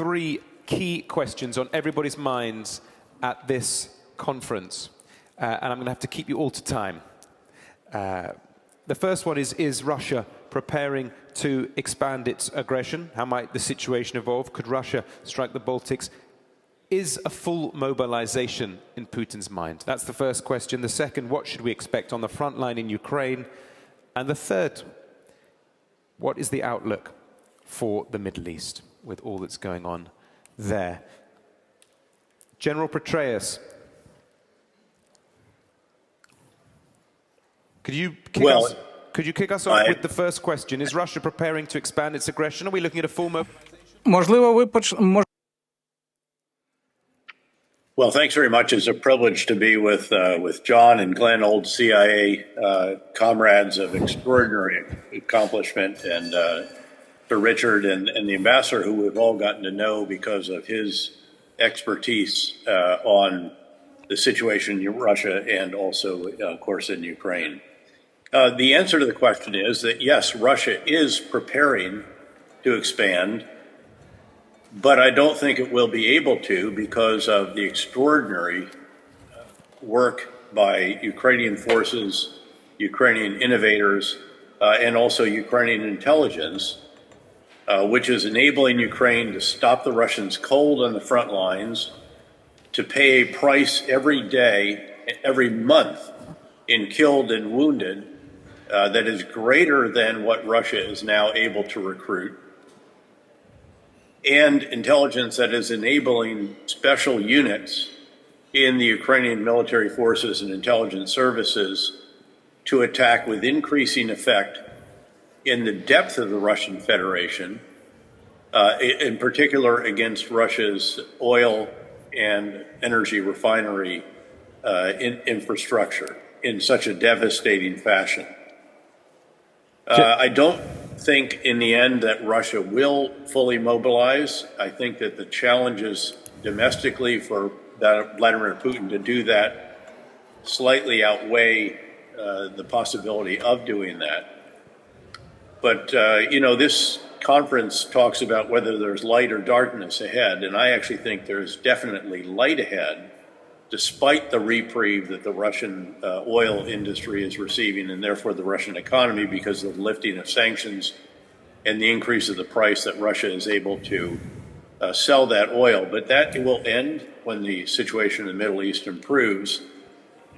three key questions on everybody's minds at this conference, and I'm going to have to keep you all to time. The first one is Russia preparing to expand its aggression? How might the situation evolve? Could Russia strike the Baltics? Is a full mobilization in Putin's mind? That's the first question. The second, what should we expect on the front line in Ukraine? And the third, what is the outlook for the Middle East with all that's going on there? General Petraeus, could you kick us off with the first question? Is Russia preparing to expand its aggression? Are we looking at a full mobilization? Well, thanks very much. It's a privilege to be with John and Glenn, old CIA comrades of extraordinary accomplishment, and for Richard and the ambassador, who we've all gotten to know because of his expertise on the situation in Russia and also, of course, in Ukraine. The answer to the question is that, yes, Russia is preparing to expand, but I don't think it will be able to because of the extraordinary work by Ukrainian forces, Ukrainian innovators, and also Ukrainian intelligence, which is enabling Ukraine to stop the Russians cold on the front lines, to pay a price every day, every month in killed and wounded that is greater than what Russia is now able to recruit, and intelligence that is enabling special units in the Ukrainian military forces and intelligence services to attack with increasing effect in the depth of the Russian Federation, in particular against Russia's oil and energy refinery infrastructure in such a devastating fashion. I don't think in the end that Russia will fully mobilize. I think that the challenges domestically for Vladimir Putin to do that slightly outweigh the possibility of doing that. But, you know, this conference talks about whether there's light or darkness ahead, and I actually think there's definitely light ahead, despite the reprieve that the Russian oil industry is receiving, and therefore the Russian economy, because of the lifting of sanctions and the increase of the price that Russia is able to sell that oil. But that will end when the situation in the Middle East improves.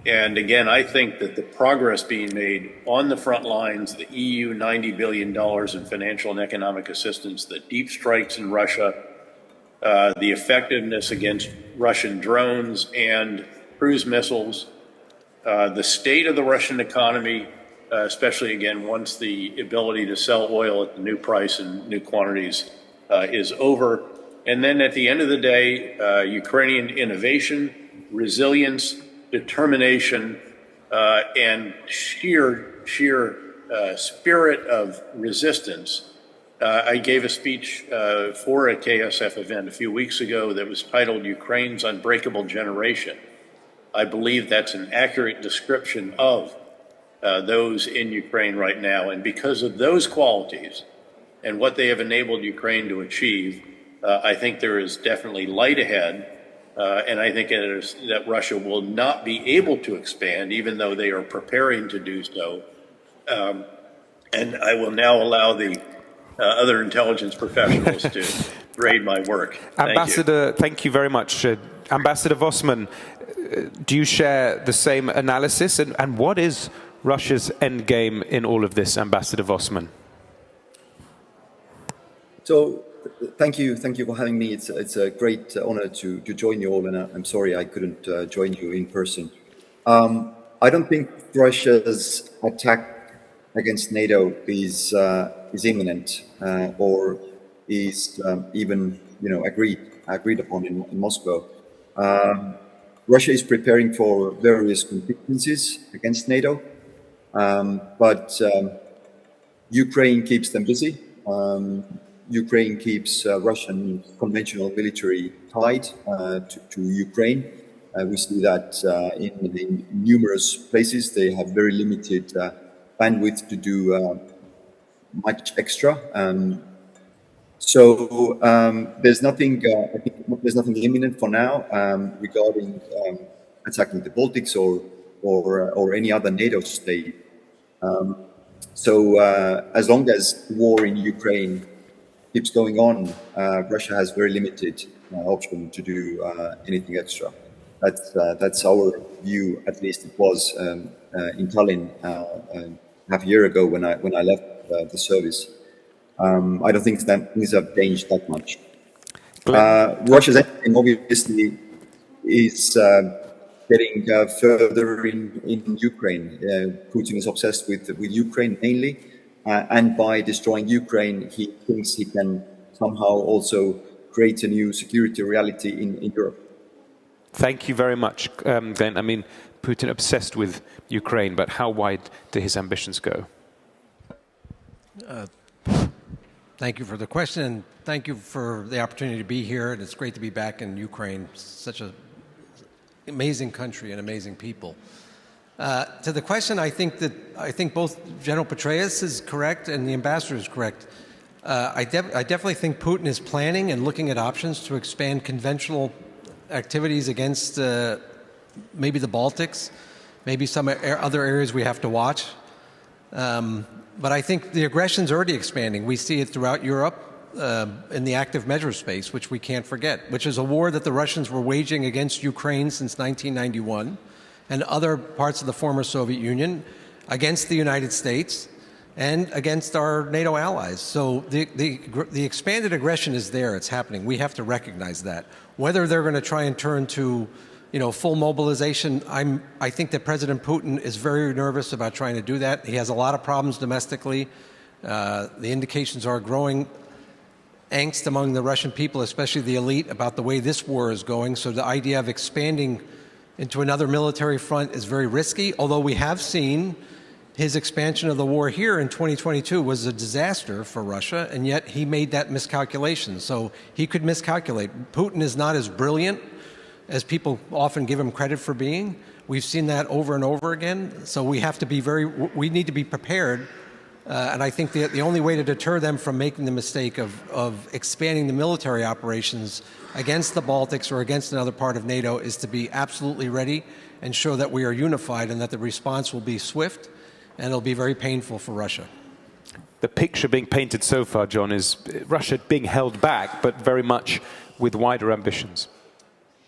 And again, I think that the progress being made on the front lines, the EU $90 billion in financial and economic assistance, the deep strikes in Russia, the effectiveness against Russian drones and cruise missiles, the state of the Russian economy, especially again once the ability to sell oil at the new price and new quantities is over. And then at the end of the day, Ukrainian innovation, resilience, determination, and sheer spirit of resistance. I gave a speech for a KSF event a few weeks ago that was titled Ukraine's Unbreakable Generation. I believe that's an accurate description of those in Ukraine right now. And because of those qualities and what they have enabled Ukraine to achieve, I think there is definitely light ahead. And I think that Russia will not be able to expand, even though they are preparing to do so. And I will now allow the other intelligence professionals to grade my work. Ambassador, thank you very much. Ambassador Vosman, do you share the same analysis? And what is Russia's end game in all of this, Ambassador Vosman? So, thank you for having me. It's a great honor to join you all, and I'm sorry I couldn't join you in person. I don't think Russia's attack against NATO is imminent or is even agreed upon in Moscow. Russia is preparing for various contingencies against NATO, but Ukraine keeps them busy. Ukraine keeps Russian conventional military tied to Ukraine. We see that in numerous places they have very limited bandwidth to do much extra. So there's nothing. I think there's nothing imminent for now regarding attacking the Baltics or any other NATO state. So as long as the war in Ukraine keeps going on, Russia has very limited option to do anything extra. That's our view. At least it was in Tallinn half a year ago when I left the service. I don't think that things have changed that much. Russia's aim, obviously, is getting further in Ukraine. Putin is obsessed with Ukraine mainly, and by destroying Ukraine, he thinks he can somehow also create a new security reality in Europe. Thank you very much, Glenn. I mean, Putin obsessed with Ukraine, but how wide do his ambitions go? Thank you for the question, and thank you for the opportunity to be here. And it's great to be back in Ukraine, such an amazing country and amazing people. To the question, I think both General Petraeus is correct and the ambassador is correct. I definitely think Putin is planning and looking at options to expand conventional activities against maybe the Baltics, maybe some other areas we have to watch. But I think the aggression's already expanding. We see it throughout Europe in the active measure space, which we can't forget, which is a war that the Russians were waging against Ukraine since 1991 and other parts of the former Soviet Union, against the United States and against our NATO allies. So the expanded aggression is there. It's happening. We have to recognize that. Whether they're going to try and turn to full mobilization, I think that President Putin is very nervous about trying to do that. He has a lot of problems domestically. The indications are growing angst among the Russian people, especially the elite, about the way this war is going. So the idea of expanding into another military front is very risky, although we have seen his expansion of the war here in 2022 was a disaster for Russia, and yet he made that miscalculation. So he could miscalculate. Putin is not as brilliant as people often give him credit for being. We've seen that over and over again. So we have to be we need to be prepared. And I think the only way to deter them from making the mistake of expanding the military operations against the Baltics or against another part of NATO is to be absolutely ready and show that we are unified and that the response will be swift and it'll be very painful for Russia. The picture being painted so far, John, is Russia being held back, but very much with wider ambitions.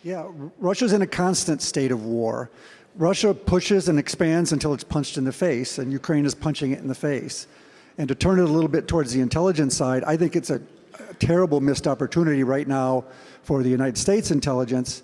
Yeah, Russia's in a constant state of war. Russia pushes and expands until it's punched in the face, and Ukraine is punching it in the face. And to turn it a little bit towards the intelligence side, I think it's a terrible missed opportunity right now for the United States intelligence.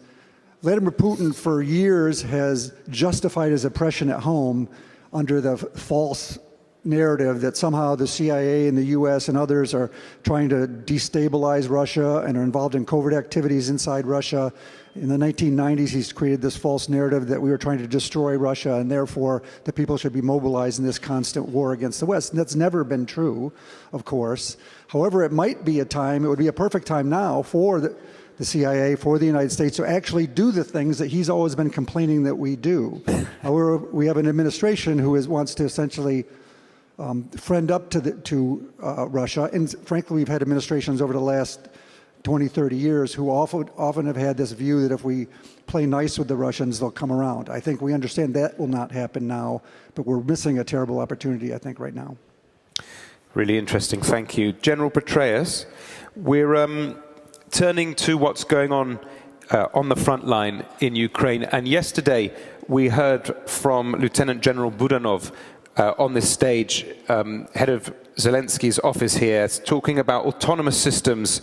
Vladimir Putin for years has justified his oppression at home under the false narrative that somehow the CIA and the US and others are trying to destabilize Russia and are involved in covert activities inside Russia. In the 1990s, he's created this false narrative that we were trying to destroy Russia and therefore the people should be mobilized in this constant war against the West. And that's never been true, of course. However, it might be a time, it would be a perfect time now for the CIA, for the United States to actually do the things that he's always been complaining that we do. However, we have an administration who wants to essentially friend up to Russia. And frankly, we've had administrations over the last 20, 30 years who often have had this view that if we play nice with the Russians, they'll come around. I think we understand that will not happen now, but we're missing a terrible opportunity, I think, right now. Really interesting. Thank you. General Petraeus, we're turning to what's going on the front line in Ukraine. And yesterday, we heard from Lieutenant General Budanov on this stage, head of Zelensky's office here, talking about autonomous systems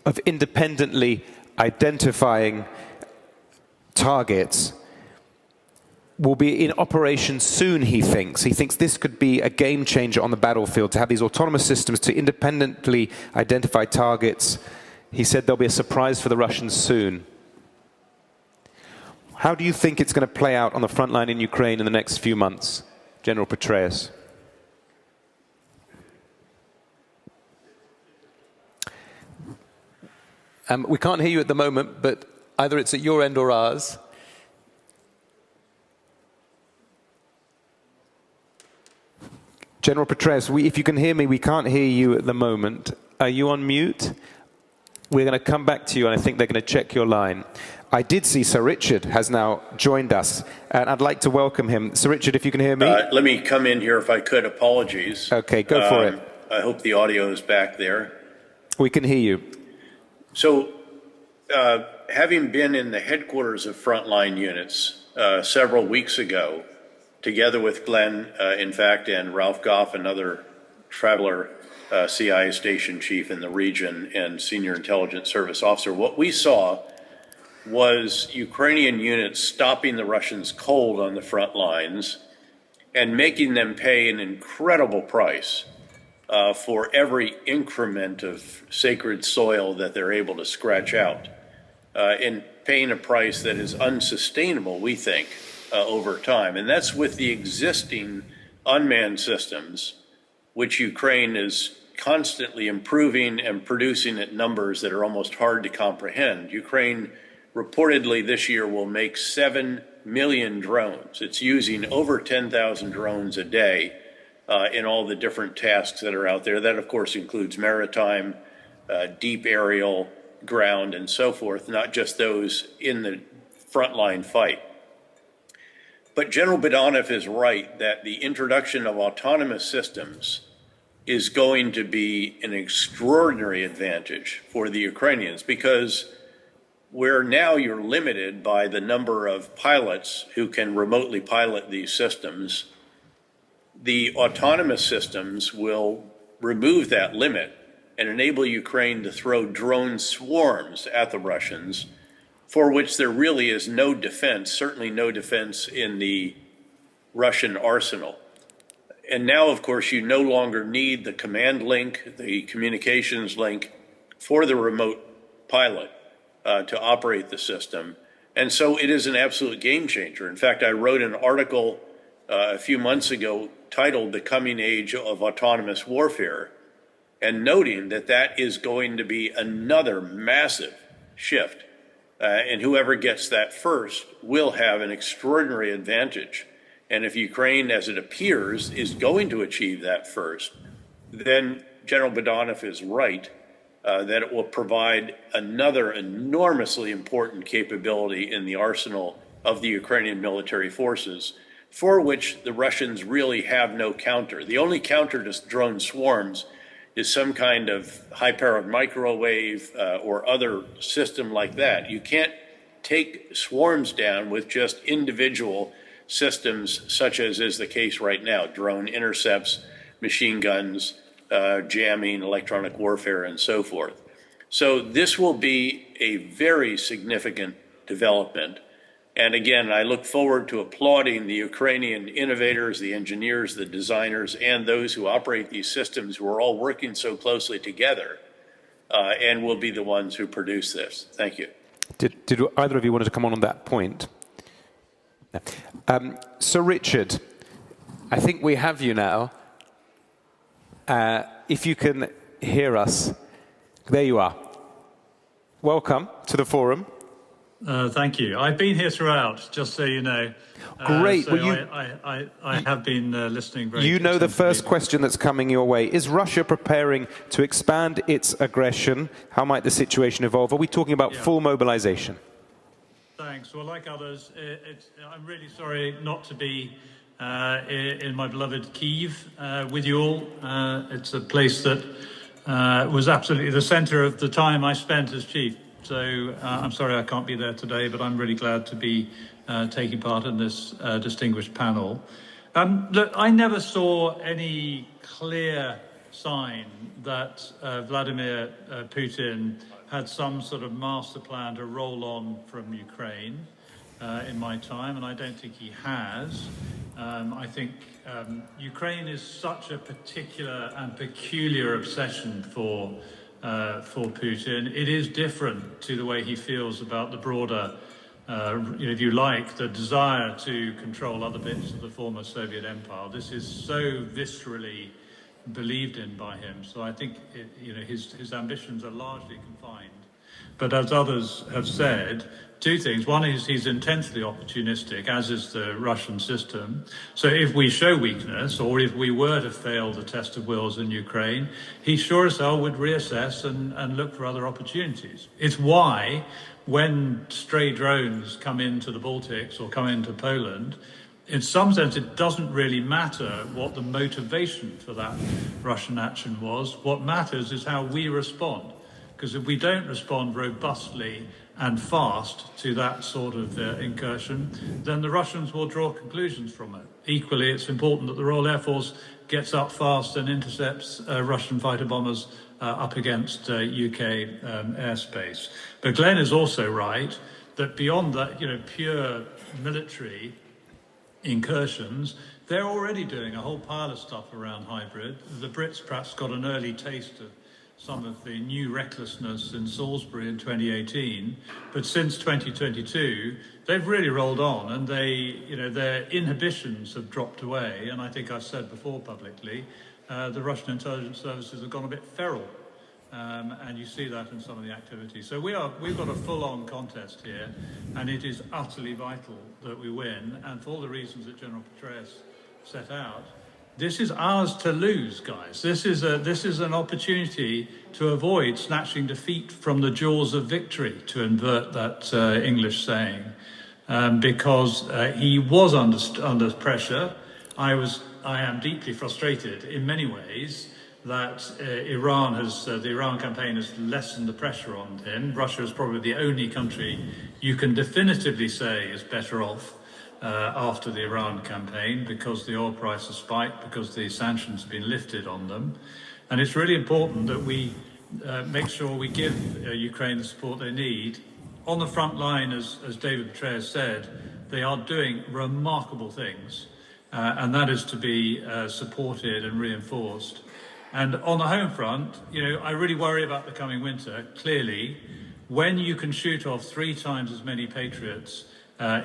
of independently identifying targets will be in operation soon, he thinks. He thinks this could be a game changer on the battlefield, to have these autonomous systems to independently identify targets. He said there'll be a surprise for the Russians soon. How do you think it's going to play out on the front line in Ukraine in the next few months, General Petraeus? We can't hear you at the moment, but either it's at your end or ours. General Petraeus, if you can hear me, we can't hear you at the moment. are you on mute? We're going to come back to you, and I think they're going to check your line. I did see Sir Richard has now joined us, and I'd like to welcome him. Sir Richard, if you can hear me. Let me come in here if I could. Apologies. Okay, go for it. I hope the audio is back there. We can hear you. So, having been in the headquarters of Frontline units several weeks ago, together with Glenn, in fact, and Ralph Goff, another traveler CIA station chief in the region and senior intelligence service officer, what we saw was Ukrainian units stopping the Russians cold on the front lines and making them pay an incredible price for every increment of sacred soil that they're able to scratch out, and paying a price that is unsustainable, we think, over time. And that's with the existing unmanned systems, which Ukraine is constantly improving and producing at numbers that are almost hard to comprehend. Ukraine reportedly this year will make 7 million drones. It's using over 10,000 drones a day in all the different tasks that are out there. That, of course, includes maritime, deep aerial, ground, and so forth, not just those in the frontline fight. But General Budanov is right that the introduction of autonomous systems is going to be an extraordinary advantage for the Ukrainians, because where now you're limited by the number of pilots who can remotely pilot these systems, the autonomous systems will remove that limit and enable Ukraine to throw drone swarms at the Russians, for which there really is no defense, certainly no defense in the Russian arsenal. And now, of course, you no longer need the command link, the communications link for the remote pilot to operate the system. And so it is an absolute game changer. In fact, I wrote an article a few months ago titled "The Coming Age of Autonomous Warfare," and noting that that is going to be another massive shift. And whoever gets that first will have an extraordinary advantage. And if Ukraine, as it appears, is going to achieve that first, then General Budanov is right that it will provide another enormously important capability in the arsenal of the Ukrainian military forces, for which the Russians really have no counter. The only counter to drone swarms is some kind of high-powered microwave or other system like that. You can't take swarms down with just individual systems, such as is the case right now: drone intercepts, machine guns, jamming, electronic warfare, and so forth. So this will be a very significant development. And again, I look forward to applauding the Ukrainian innovators, the engineers, the designers, and those who operate these systems, who are all working so closely together and will be the ones who produce this. Thank you. Did either of you want to come on that point? No. Sir Richard, I think we have you now. If you can hear us, there you are. Welcome to the forum. Thank you. I've been here throughout, just so you know. Great. So I have been listening very. You know the first question that's coming your way. Is Russia preparing to expand its aggression? How might the situation evolve? Are we talking about full mobilization? Thanks. Well, like others, I'm really sorry not to be in my beloved Kyiv with you all. It's a place that was absolutely the center of the time I spent as chief. So I'm sorry I can't be there today, but I'm really glad to be taking part in this distinguished panel. Look, I never saw any clear sign that Vladimir Putin had some sort of master plan to roll on from Ukraine in my time, and I don't think he has. I think Ukraine is such a particular and peculiar obsession for Putin. It is different to the way he feels about the broader, if you like, the desire to control other bits of the former Soviet empire. This is so viscerally believed in by him. So I think his ambitions are largely confined. But as others have said, two things. One is he's intensely opportunistic, as is the Russian system. So if we show weakness, or if we were to fail the test of wills in Ukraine, he sure as hell would reassess and look for other opportunities. It's why when stray drones come into the Baltics or come into Poland, in some sense, it doesn't really matter what the motivation for that Russian action was. What matters is how we respond. Because if we don't respond robustly and fast to that sort of incursion, then the Russians will draw conclusions from it. Equally, it's important that the Royal Air Force gets up fast and intercepts Russian fighter bombers up against UK airspace. But Glenn is also right that beyond that, pure military incursions, they're already doing a whole pile of stuff around hybrid. The Brits perhaps got an early taste of some of the new recklessness in Salisbury in 2018, but since 2022, they've really rolled on, and their inhibitions have dropped away. And I think I've said before publicly, the Russian intelligence services have gone a bit feral, and you see that in some of the activity. So we've got a full-on contest here, and it is utterly vital that we win. And for all the reasons that General Petraeus set out, this is ours to lose, guys. This is an opportunity to avoid snatching defeat from the jaws of victory, to invert that English saying, because he was under pressure. I am deeply frustrated in many ways that the Iran campaign has lessened the pressure on him. Russia is probably the only country you can definitively say is better off after the Iran campaign, because the oil price has spiked, because the sanctions have been lifted on them. And it's really important that we make sure we give Ukraine the support they need. On the front line, as David Petraeus said, they are doing remarkable things, and that is to be supported and reinforced. And on the home front, I really worry about the coming winter. Clearly, when you can shoot off 3 times as many Patriots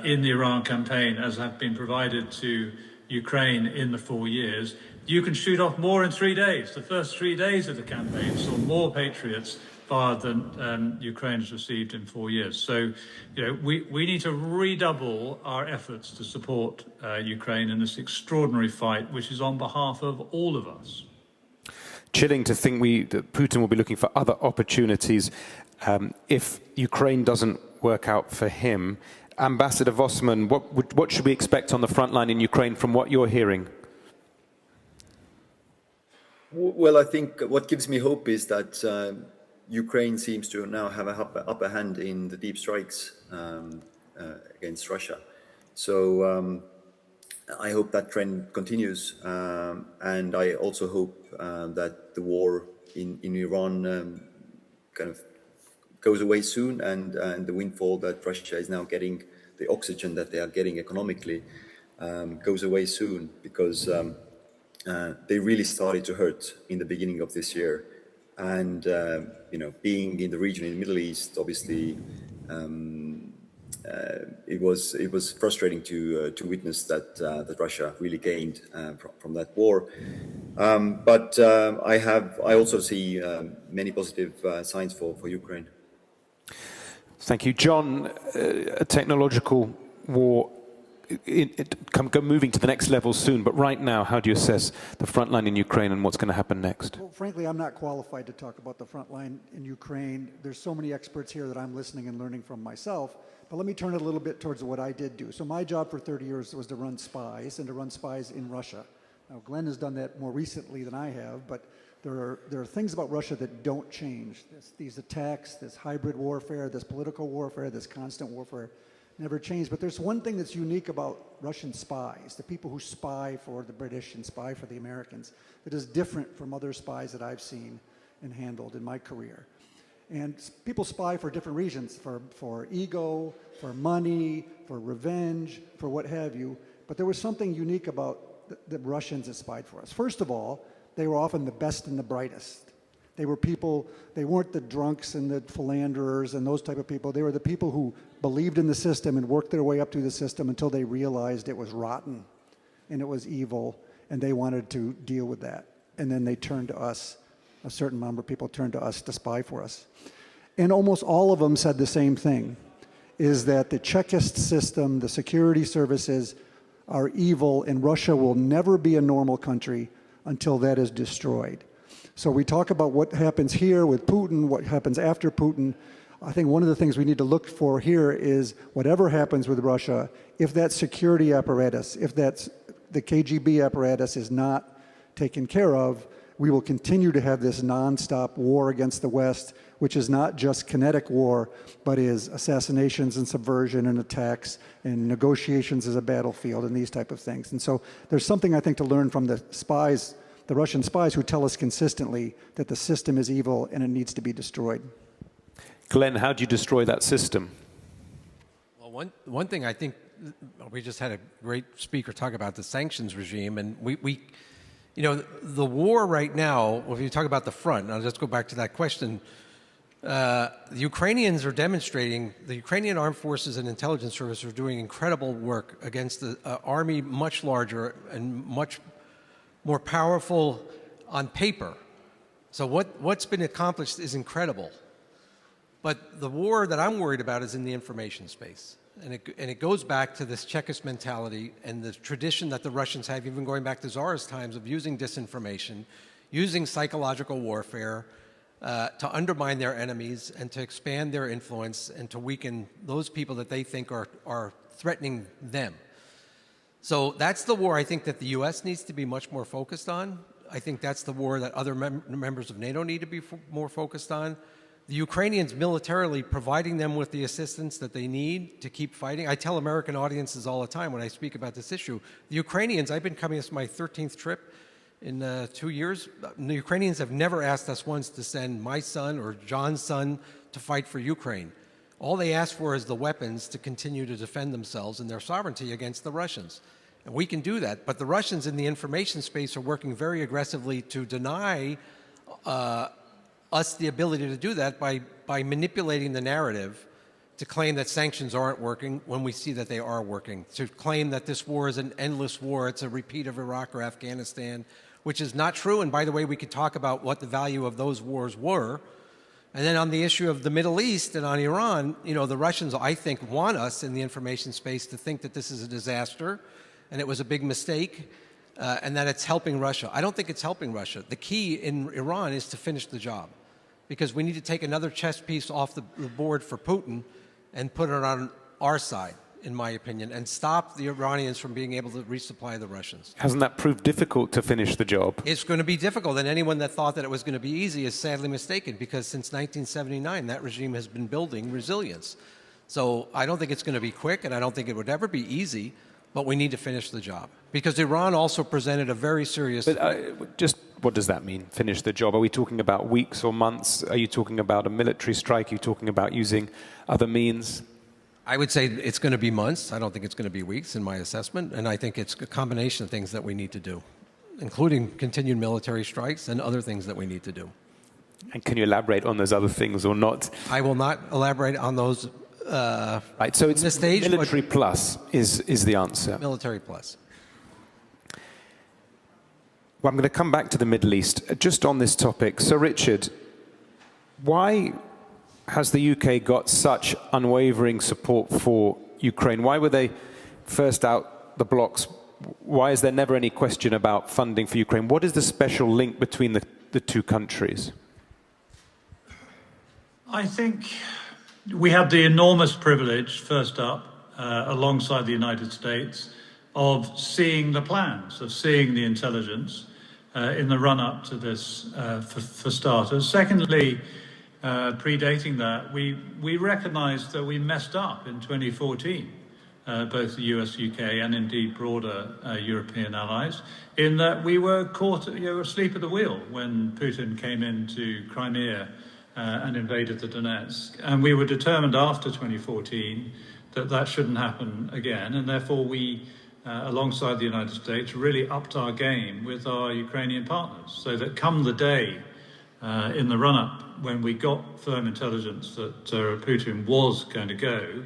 in the Iran campaign as have been provided to Ukraine in the 4 years, you can shoot off more in 3 days. The first 3 days of the campaign saw more Patriots fired than Ukraine has received in 4 years. So, we need to redouble our efforts to support Ukraine in this extraordinary fight, which is on behalf of all of us. Chilling to think that Putin will be looking for other opportunities if Ukraine doesn't work out for him. Ambassador Vosman, what should we expect on the front line in Ukraine from what you're hearing? Well, I think what gives me hope is that Ukraine seems to now have an upper hand in the deep strikes against Russia. So I hope that trend continues, and I also hope that the war in Iran kind of goes away soon, and the windfall that Russia is now getting, the oxygen that they are getting economically, goes away soon, because they really started to hurt in the beginning of this year. And being in the region in the Middle East, obviously, it was frustrating to witness that Russia really gained from that war. But I also see many positive signs for Ukraine. Thank you, John. A technological war moving to the next level soon, but right now, how do you assess the front line in Ukraine and what's going to happen next? Well, frankly, I'm not qualified to talk about the front line in Ukraine. There's so many experts here that I'm listening and learning from myself. But let me turn it a little bit towards what I did do. So my job for 30 years was to run spies, and to run spies in Russia. Now, Glenn has done that more recently than I have, but there are things about Russia that don't change. These attacks, this hybrid warfare, this political warfare, this constant warfare never change. But there's one thing that's unique about Russian spies, the people who spy for the British and spy for the Americans, that is different from other spies that I've seen and handled in my career. And people spy for different reasons, for ego, for money, for revenge, for what have you. But there was something unique about the Russians that spied for us. First of all, they were often the best and the brightest. They were people, they weren't the drunks and the philanderers and those type of people. They were the people who believed in the system and worked their way up through the system until they realized it was rotten and it was evil, and they wanted to deal with that. And then they turned to us. A certain number of people turned to us to spy for us. And almost all of them said the same thing, is that the Chekist system, the security services are evil, and Russia will never be a normal country until that is destroyed. So we talk about what happens here with Putin, what happens after Putin. I think one of the things we need to look for here is whatever happens with Russia, if that security apparatus, if that's the KGB apparatus is not taken care of, we will continue to have this nonstop war against the West, which is not just kinetic war, but is assassinations and subversion and attacks and negotiations as a battlefield and these type of things. And so there's something I think to learn from the spies, the Russian spies, who tell us consistently that the system is evil and it needs to be destroyed. Glenn, how do you destroy that system? Well, one thing I think, we just had a great speaker talk about the sanctions regime, and we you know, the war right now, if you talk about the front, and I'll just go back to that question, the Ukrainians are demonstrating, the Ukrainian armed forces and intelligence services are doing incredible work against the army much larger and much more powerful on paper. So what's been accomplished is incredible. But the war that I'm worried about is in the information space. And it goes back to this Chekist mentality and the tradition that the Russians have, even going back to Tsar's times, of using disinformation, using psychological warfare to undermine their enemies and to expand their influence and to weaken those people that they think are threatening them. So that's the war I think that the U.S. needs to be much more focused on. I think that's the war that other members of NATO need to be more focused on. The Ukrainians militarily providing them with the assistance that they need to keep fighting. I tell American audiences all the time when I speak about this issue, the Ukrainians, I've been coming, this is my 13th trip in 2 years. The Ukrainians have never asked us once to send my son or John's son to fight for Ukraine. All they ask for is the weapons to continue to defend themselves and their sovereignty against the Russians. And we can do that, but the Russians in the information space are working very aggressively to deny us the ability to do that by manipulating the narrative to claim that sanctions aren't working when we see that they are working, to claim that this war is an endless war, it's a repeat of Iraq or Afghanistan, which is not true. And by the way, we could talk about what the value of those wars were. And then on the issue of the Middle East and on Iran, you know, the Russians, I think, want us in the information space to think that this is a disaster and it was a big mistake and that it's helping Russia. I don't think it's helping Russia. The key in Iran is to finish the job, because we need to take another chess piece off the board for Putin and put it on our side, in my opinion, and stop the Iranians from being able to resupply the Russians. Hasn't that proved difficult to finish the job? It's going to be difficult, and anyone that thought that it was going to be easy is sadly mistaken, because since 1979, that regime has been building resilience. So I don't think it's going to be quick, and I don't think it would ever be easy, but we need to finish the job. Because Iran also presented a very serious... But just what does that mean, finish the job? Are we talking about weeks or months? Are you talking about a military strike? Are you talking about using other means? I would say it's going to be months. I don't think it's going to be weeks in my assessment. And I think it's a combination of things that we need to do, including continued military strikes and other things that we need to do. And can you elaborate on those other things or not? I will not elaborate on those right, so it's this stage, military plus is the answer. Military plus. Well, I'm going to come back to the Middle East just on this topic. So, Richard, why has the UK got such unwavering support for Ukraine? Why were they first out the blocks? Why is there never any question about funding for Ukraine? What is the special link between the two countries? I think we had the enormous privilege, first up, alongside the United States, of seeing the plans, of seeing the intelligence in the run-up to this, for starters. Secondly, predating that, we recognized that we messed up in 2014, both the US, UK, and indeed broader European allies, in that we were caught asleep at the wheel when Putin came into Crimea and invaded the Donetsk. And we were determined after 2014 that that shouldn't happen again, and therefore we, alongside the United States, really upped our game with our Ukrainian partners, so that come the day in the run-up when we got firm intelligence that Putin was going to go,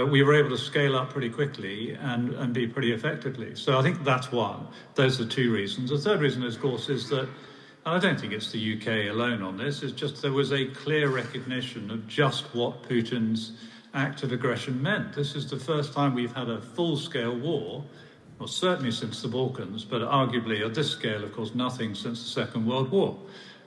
we were able to scale up pretty quickly and be pretty effectively. So I think that's one. Those are two reasons. The third reason, of course, is that and I don't think it's the UK alone on this, it's just there was a clear recognition of just what Putin's act of aggression meant. This is the first time we've had a full-scale war, well, certainly since the Balkans, but arguably at this scale, of course, nothing since the Second World War.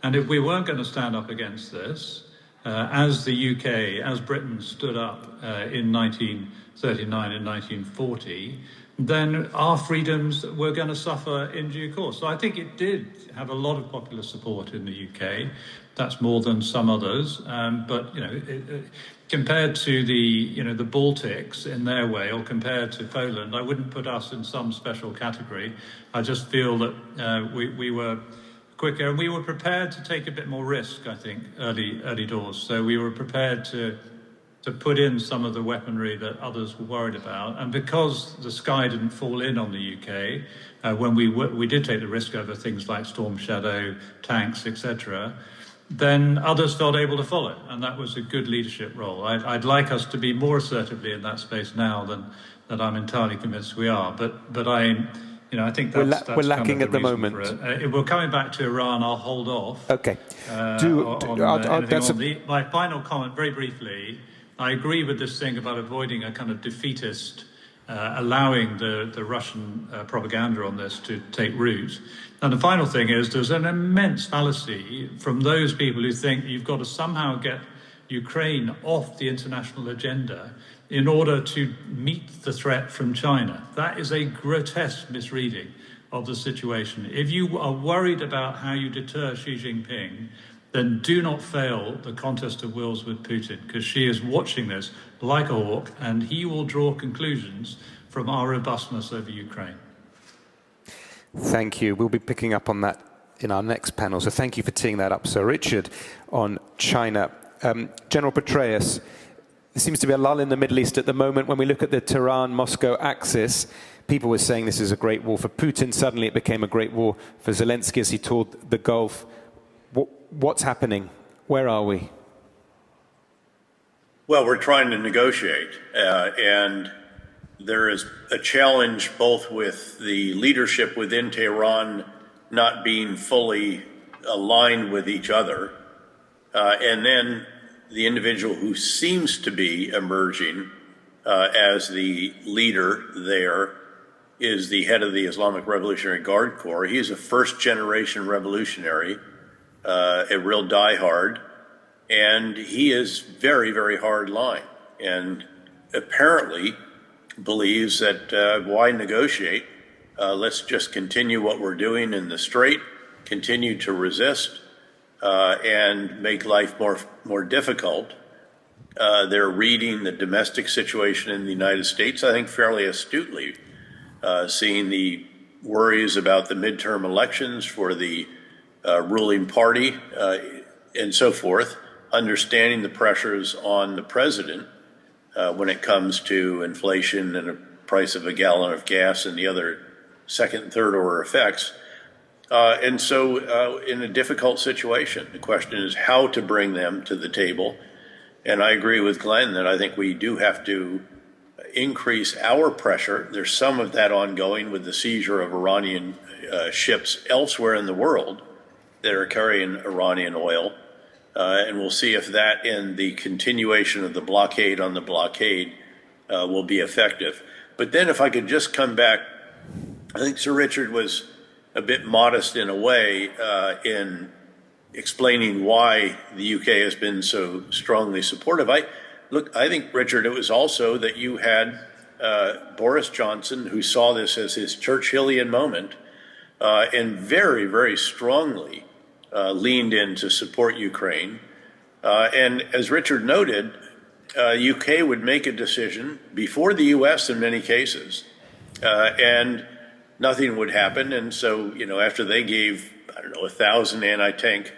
And if we weren't going to stand up against this, as the UK, as Britain stood up in 1939 and 1940, then our freedoms were going to suffer in due course. So I think it did have a lot of popular support in the UK. That's more than some others. But, compared to the Baltics in their way, or compared to Poland, I wouldn't put us in some special category. I just feel that we were quicker, and we were prepared to take a bit more risk, I think, early doors. So we were prepared to put in some of the weaponry that others were worried about. And because the sky didn't fall in on the UK, when we did take the risk over things like Storm Shadow, tanks, etc., then others felt able to follow. And that was a good leadership role. I'd like us to be more assertively in that space now than I'm entirely convinced we are. But I think that's we're lacking kind of at the moment. If we're coming back to Iran, I'll hold off. Okay. My final comment, very briefly, I agree with this thing about avoiding a kind of defeatist, allowing the Russian propaganda on this to take root. And the final thing is there's an immense fallacy from those people who think you've got to somehow get Ukraine off the international agenda in order to meet the threat from China. That is a grotesque misreading of the situation. If you are worried about how you deter Xi Jinping, then do not fail the contest of wills with Putin, because Xi is watching this like a hawk, and he will draw conclusions from our robustness over Ukraine. Thank you. We'll be picking up on that in our next panel. So thank you for teeing that up, Sir Richard, on China. General Petraeus, there seems to be a lull in the Middle East at the moment. When we look at the Tehran-Moscow axis, people were saying this is a great war for Putin. Suddenly it became a great war for Zelensky as he toured the Gulf. What's happening? Where are we? Well, we're trying to negotiate, and there is a challenge both with the leadership within Tehran not being fully aligned with each other, and then the individual who seems to be emerging as the leader there is the head of the Islamic Revolutionary Guard Corps. He's a first-generation revolutionary, a real diehard, and he is very, very hard line, and apparently believes that why negotiate? Let's just continue what we're doing in the Strait, continue to resist, and make life more difficult. They're reading the domestic situation in the United States, I think, fairly astutely, seeing the worries about the midterm elections for the ruling party and so forth, understanding the pressures on the president when it comes to inflation and the price of a gallon of gas and the other second and third order effects. And so in a difficult situation, the question is how to bring them to the table. And I agree with Glenn that I think we do have to increase our pressure. There's some of that ongoing with the seizure of Iranian ships elsewhere in the world that are carrying Iranian oil. And we'll see if that and the continuation of the blockade on the blockade will be effective. But then if I could just come back, I think Sir Richard was a bit modest in a way in explaining why the UK has been so strongly supportive. I think, Richard, it was also that you had Boris Johnson, who saw this as his Churchillian moment and very, very strongly leaned in to support Ukraine. And as Richard noted, UK would make a decision before the US in many cases, and nothing would happen. And so, after they gave, 1,000 anti-tank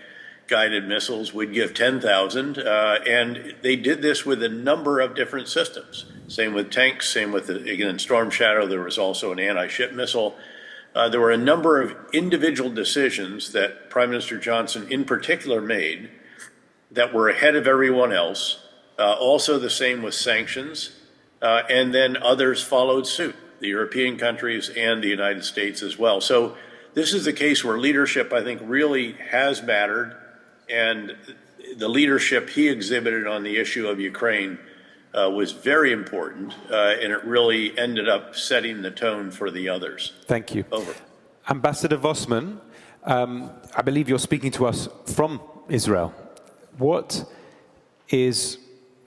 guided missiles, we'd give 10,000. And they did this with a number of different systems. Same with tanks, same with, again, Storm Shadow, there was also an anti-ship missile. There were a number of individual decisions that Prime Minister Johnson in particular made that were ahead of everyone else. Also the same with sanctions. And then others followed suit, the European countries and the United States as well. So this is the case where leadership, I think, really has mattered, and the leadership he exhibited on the issue of Ukraine was very important, and it really ended up setting the tone for the others. Thank you. Over. Ambassador Vosman, I believe you're speaking to us from Israel. What is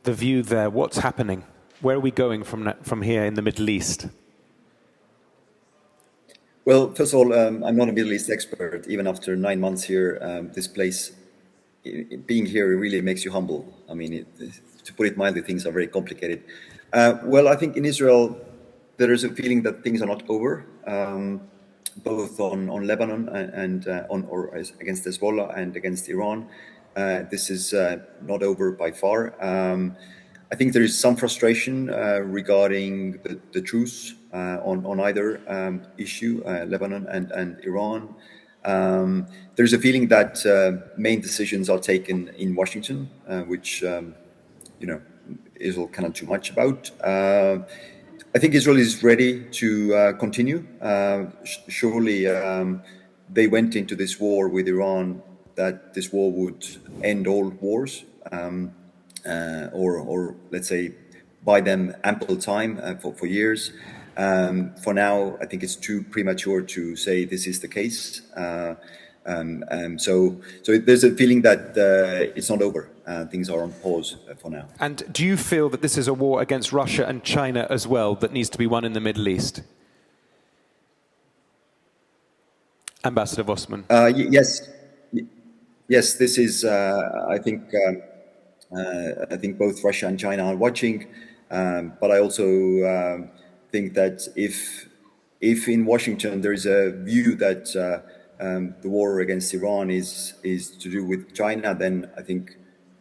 the view there? What's happening? Where are we going from here in the Middle East? Well, first of all, I'm not a Middle East expert. Even after 9 months here, this place, being here, it really makes you humble. I mean, to put it mildly, things are very complicated. Well, I think in Israel, there is a feeling that things are not over, both on Lebanon and against Hezbollah and against Iran. This is not over by far. I think there is some frustration regarding the truce on either issue, Lebanon and Iran. There's a feeling that main decisions are taken in Washington, which Israel cannot do much about. I think Israel is ready to continue. Surely they went into this war with Iran that this war would end all wars, or let's say buy them ample time for years. For now, I think it's too premature to say this is the case. So there's a feeling that it's not over. Things are on pause for now. And do you feel that this is a war against Russia and China as well that needs to be won in the Middle East? Ambassador Vosman. Yes, this is, I think both Russia and China are watching, but I also think that if in Washington there is a view that the war against Iran is to do with China, then I think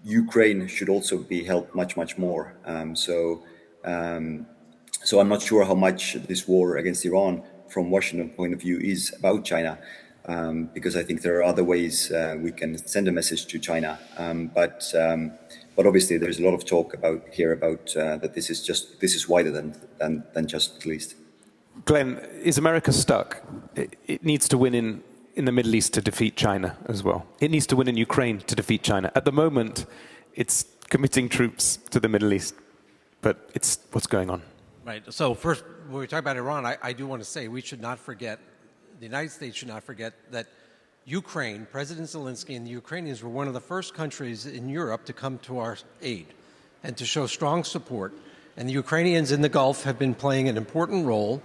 Ukraine should also be helped much more. So I'm not sure how much this war against Iran from Washington point of view is about China, because I think there are other ways we can send a message to China. But obviously there's a lot of talk about that this is wider than just Middle East. Glenn, is America stuck? It needs to win in the Middle East to defeat China as well. It needs to win in Ukraine to defeat China. At the moment, it's committing troops to the Middle East, but it's what's going on. Right. So first, when we talk about Iran, I do want to say we should not forget, the United States should not forget that Ukraine, President Zelensky and the Ukrainians were one of the first countries in Europe to come to our aid and to show strong support. And the Ukrainians in the Gulf have been playing an important role.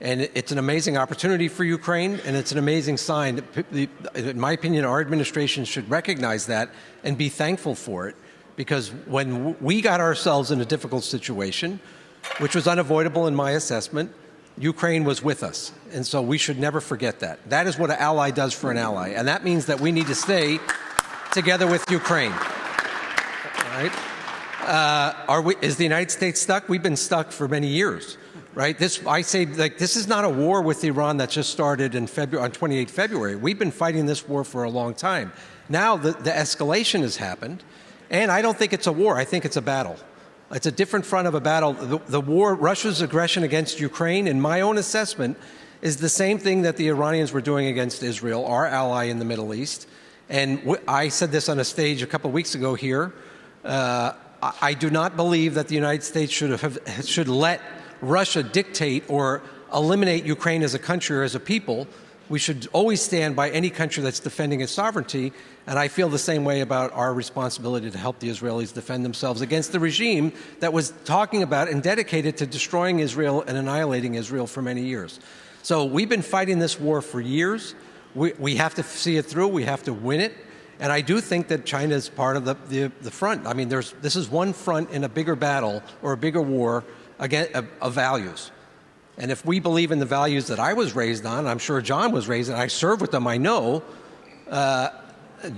And it's an amazing opportunity for Ukraine, and it's an amazing sign. In my opinion, our administration should recognize that and be thankful for it, because when we got ourselves in a difficult situation, which was unavoidable in my assessment, Ukraine was with us. And so we should never forget that. That is what an ally does for an ally. And that means that we need to stay together with Ukraine. All right? Is the United States stuck? We've been stuck for many years. Right? This is not a war with Iran that just started on 28 February. We've been fighting this war for a long time. Now the escalation has happened, and I don't think it's a war. I think it's a battle. It's a different front of a battle. The war, Russia's aggression against Ukraine, in my own assessment, is the same thing that the Iranians were doing against Israel, our ally in the Middle East. And I said this on a stage a couple of weeks ago here. I do not believe that the United States should let Russia dictate or eliminate Ukraine as a country or as a people. We should always stand by any country that's defending its sovereignty, and I feel the same way about our responsibility to help the Israelis defend themselves against the regime that was talking about and dedicated to destroying Israel and annihilating Israel for many years. So we've been fighting this war for years. We have to see it through. We have to win it. And I do think that China is part of the front. I mean, this is one front in a bigger battle or a bigger war of values. And if we believe in the values that I was raised on, I'm sure John was raised on, I served with them, I know,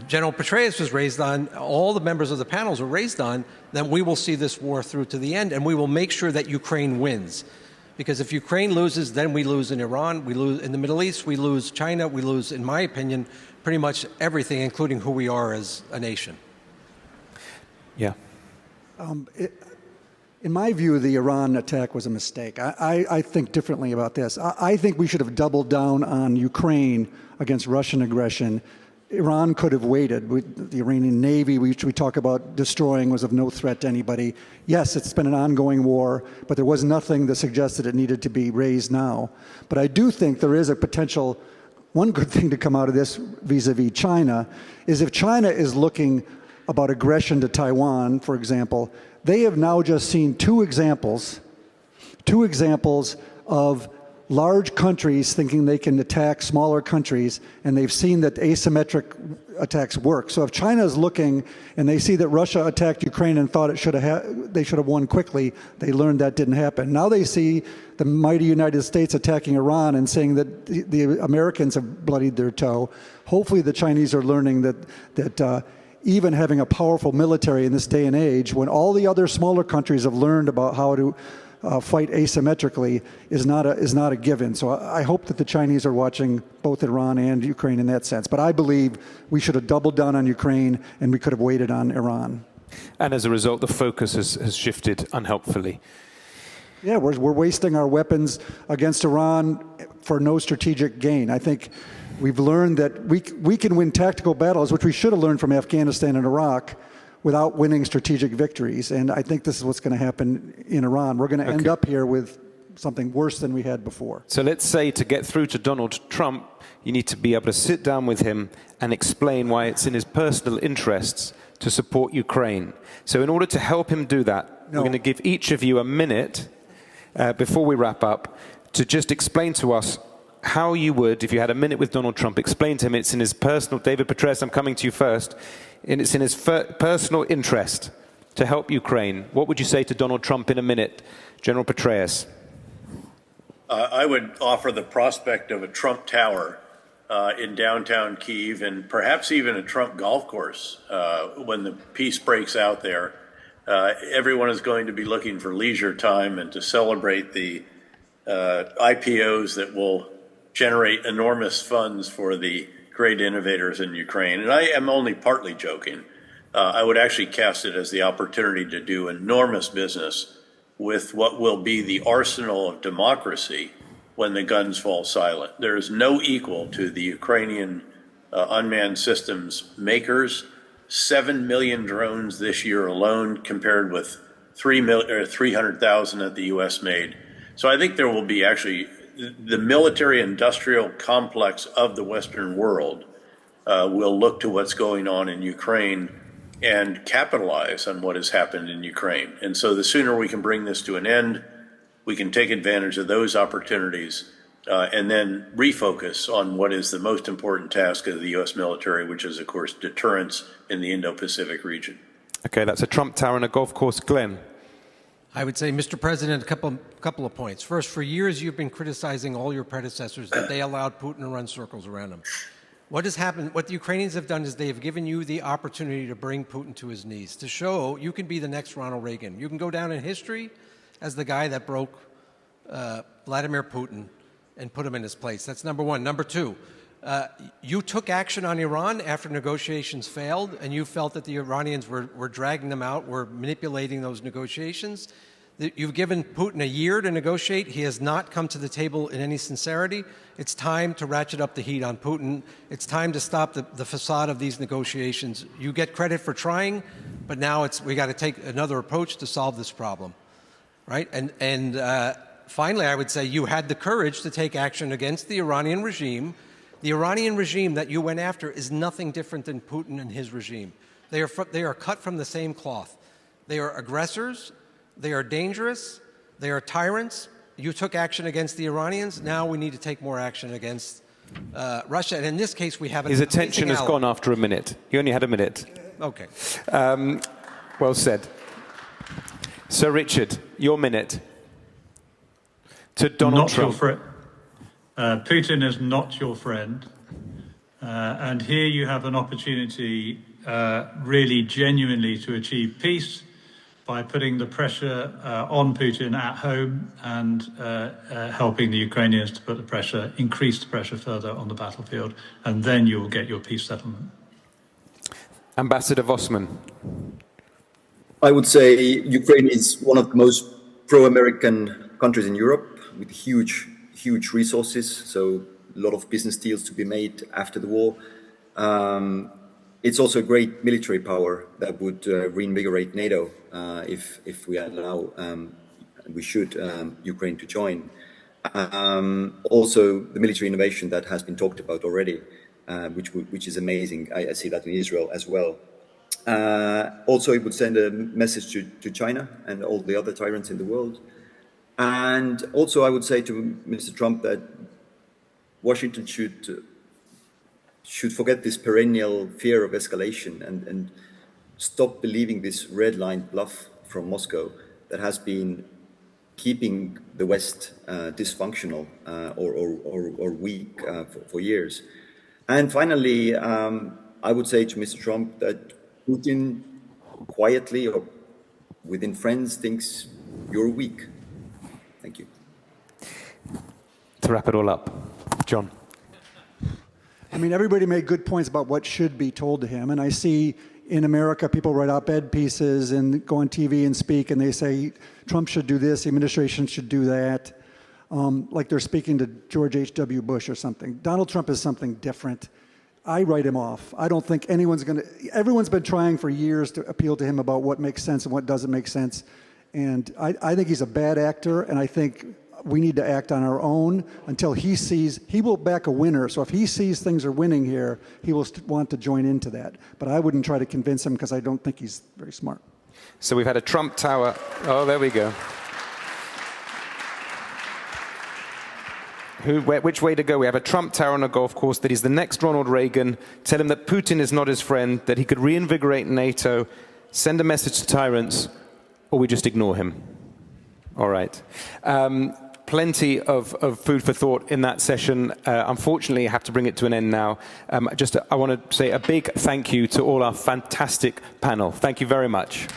General Petraeus was raised on, all the members of the panels were raised on, then we will see this war through to the end, and we will make sure that Ukraine wins. Because if Ukraine loses, then we lose in Iran, we lose in the Middle East, we lose China, we lose, in my opinion, pretty much everything, including who we are as a nation. Yeah. In my view, the Iran attack was a mistake. I think differently about this. I think we should have doubled down on Ukraine against Russian aggression. Iran could have waited. The Iranian Navy, which we talk about destroying, was of no threat to anybody. Yes, it's been an ongoing war, but there was nothing that suggested it needed to be raised now. But I do think there is a potential. One good thing to come out of this vis-a-vis China is if China is looking about aggression to Taiwan, for example, they have now just seen two examples of large countries thinking they can attack smaller countries, and they've seen that asymmetric attacks work. So if China is looking and they see that Russia attacked Ukraine and thought they should have won quickly, they learned that didn't happen. Now they see the mighty United States attacking Iran and saying that the Americans have bloodied their toe. Hopefully the Chinese are learning that even having a powerful military in this day and age, when all the other smaller countries have learned about how to fight asymmetrically, is not a given. So I hope that the Chinese are watching both Iran and Ukraine in that sense. But I believe we should have doubled down on Ukraine, and we could have waited on Iran. And as a result, the focus has shifted unhelpfully. Yeah, we're wasting our weapons against Iran for no strategic gain. I think we've learned that we can win tactical battles, which we should have learned from Afghanistan and Iraq, without winning strategic victories. And I think this is what's going to happen in Iran. We're going to end up here with something worse than we had before. So let's say to get through to Donald Trump, you need to be able to sit down with him and explain why it's in his personal interests to support Ukraine. So in order to help him do that, we're going to give each of you a minute before we wrap up to just explain to us how you would, if you had a minute with Donald Trump, explain to him it's in his personal, David Petraeus, I'm coming to you first, and it's in his personal interest to help Ukraine. What would you say to Donald Trump in a minute, General Petraeus? I would offer the prospect of a Trump Tower in downtown Kyiv, and perhaps even a Trump golf course when the peace breaks out there. Everyone is going to be looking for leisure time and to celebrate the IPOs that will generate enormous funds for the great innovators in Ukraine. And I am only partly joking. I would actually cast it as the opportunity to do enormous business with what will be the arsenal of democracy when the guns fall silent. There is no equal to the Ukrainian unmanned systems makers. 7 million drones this year alone, compared with 300,000 that the U.S. made. So I think there will be actually the military-industrial complex of the Western world will look to what's going on in Ukraine and capitalize on what has happened in Ukraine. And so the sooner we can bring this to an end, we can take advantage of those opportunities and then refocus on what is the most important task of the U.S. military, which is, of course, deterrence in the Indo-Pacific region. Okay, that's a Trump Tower and a golf course. Glenn? I would say, Mr. President, a couple of points. First, for years you've been criticizing all your predecessors that they allowed Putin to run circles around them. What has happened, what the Ukrainians have done is they have given you the opportunity to bring Putin to his knees, to show you can be the next Ronald Reagan. You can go down in history as the guy that broke Vladimir Putin and put him in his place. That's number one. Number two, you took action on Iran after negotiations failed, and you felt that the Iranians were dragging them out, were manipulating those negotiations. You've given Putin a year to negotiate. He has not come to the table in any sincerity. It's time to ratchet up the heat on Putin. It's time to stop the facade of these negotiations. You get credit for trying, but now we got to take another approach to solve this problem, right? And finally, I would say you had the courage to take action against the Iranian regime. The Iranian regime that you went after is nothing different than Putin and his regime. They are cut from the same cloth. They are aggressors. They are dangerous. They are tyrants. You took action against the Iranians. Now we need to take more action against Russia. And in this case, we have his attention has gone after a minute. You only had a minute. Okay. Well said. Sir Richard, your minute. To Donald Trump. Putin is not your friend. And here you have an opportunity really genuinely to achieve peace by putting the pressure on Putin at home and helping the Ukrainians to put the pressure, increase the pressure further on the battlefield, and then you will get your peace settlement. Ambassador Vosman. I would say Ukraine is one of the most pro-American countries in Europe with huge resources. So a lot of business deals to be made after the war. It's also a great military power that would reinvigorate NATO if we allow, we should, Ukraine to join. Also, the military innovation that has been talked about already, which is amazing. I see that in Israel as well. Also, it would send a message to China and all the other tyrants in the world. And also, I would say to Mr. Trump that Washington should forget this perennial fear of escalation and stop believing this red line bluff from Moscow that has been keeping the West dysfunctional or weak for years. And finally, I would say to Mr. Trump that Putin quietly or within friends thinks you're weak. Thank you. To wrap it all up, John. I mean, everybody made good points about what should be told to him. And I see in America, people write op-ed pieces and go on TV and speak, and they say Trump should do this, the administration should do that, like they're speaking to George H.W. Bush or something. Donald Trump is something different. I write him off. I don't think anyone's going to... Everyone's been trying for years to appeal to him about what makes sense and what doesn't make sense. And I think he's a bad actor, and I think we need to act on our own until he sees... He will back a winner, so if he sees things are winning here, he will want to join into that. But I wouldn't try to convince him because I don't think he's very smart. So we've had a Trump Tower. Oh, there we go. Which way to go? We have a Trump Tower on a golf course, that he's the next Ronald Reagan. Tell him that Putin is not his friend, that he could reinvigorate NATO, send a message to tyrants, or we just ignore him. All right. Plenty of food for thought in that session. Unfortunately, I have to bring it to an end now. I want to say a big thank you to all our fantastic panel. Thank you very much.